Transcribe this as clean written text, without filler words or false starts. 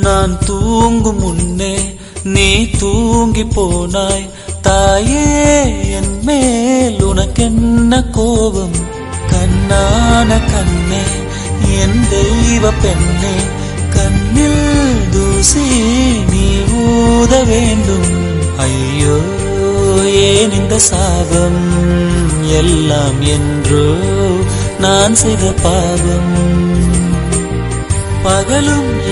நான் தூங்கும் முன்னே நீ தூங்கி போனாய் தாயே, என் மேல் உனக்கென்ன கோபம்? கண்ணான கண்ணே, என் தெய்வ பெண்ணே, கண்ணில் தூசி நீ ஊத வேண்டும். ஐயோ, ஏன் இந்த சாபம் எல்லாம் என்றோ நான் செய்த பாவம். பகலும்